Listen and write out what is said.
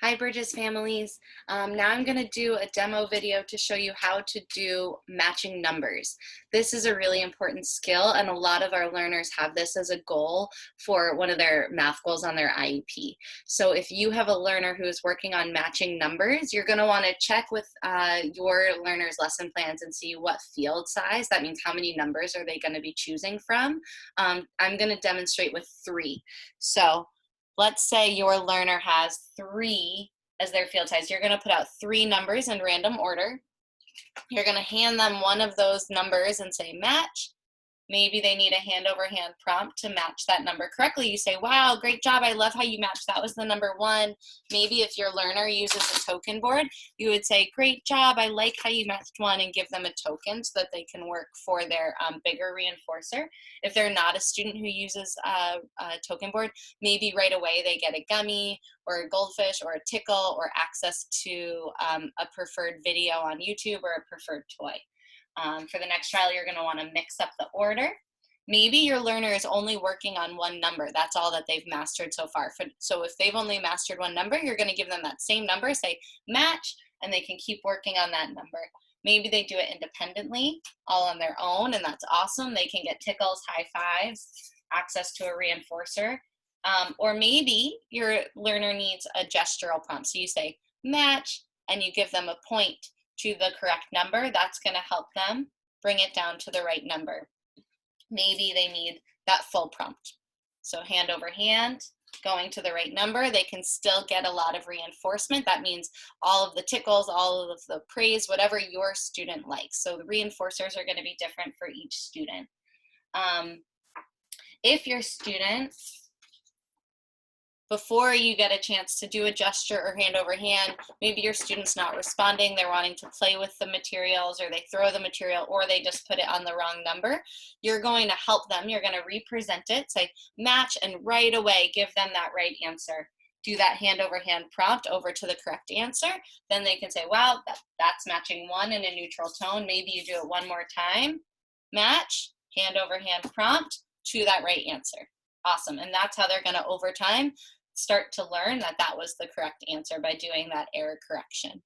Hi Bridges families. Now I'm going to do a demo video to show you how to do matching numbers. This is a really important skill, and a lot of our learners have this as a goal for one of their math goals on their IEP. So if you have a learner who is working on matching numbers, you're going to want to check with your learner's lesson plans and see what field size, that means how many numbers are they going to be choosing from. I'm going to demonstrate with 3. So let's say your learner has 3 as their field size. You're going to put out 3 numbers in random order. You're going to hand them one of those numbers and say match. Maybe they need a hand-over-hand prompt to match that number correctly. You say, wow, great job. I love how you matched. That was the number 1. Maybe if your learner uses a token board, you would say, great job. I like how you matched 1, and give them a token so that they can work for their bigger reinforcer. If they're not a student who uses a token board, maybe right away they get a gummy or a goldfish or a tickle or access to a preferred video on YouTube or a preferred toy. For the next trial, you're going to want to mix up the order. Maybe your learner is only working on 1 number. That's all that they've mastered so far. So if they've only mastered 1 number, you're going to give them that same number, say match, and they can keep working on that number. Maybe they do it independently, all on their own, and that's awesome. They can get tickles, high fives, access to a reinforcer. Or maybe your learner needs a gestural prompt. So you say match, and you give them a point to the correct number. That's going to help them bring it down to the right number. Maybe they need that full prompt. So hand over hand, going to the right number. They can still get a lot of reinforcement. That means all of the tickles, all of the praise, whatever your student likes. So the reinforcers are going to be different for each student. If your student, before you get a chance to do a gesture or hand over hand, maybe your student's not responding, they're wanting to play with the materials, or they throw the material, or they just put it on the wrong number, you're going to help them. You're going to represent it, say match, and right away give them that right answer. Do that hand over hand prompt over to the correct answer. Then they can say, wow, that's matching 1 in a neutral tone. Maybe you do it 1 more time. Match, hand over hand prompt to that right answer. Awesome. And that's how they're going to, over time, start to learn that that was the correct answer by doing that error correction.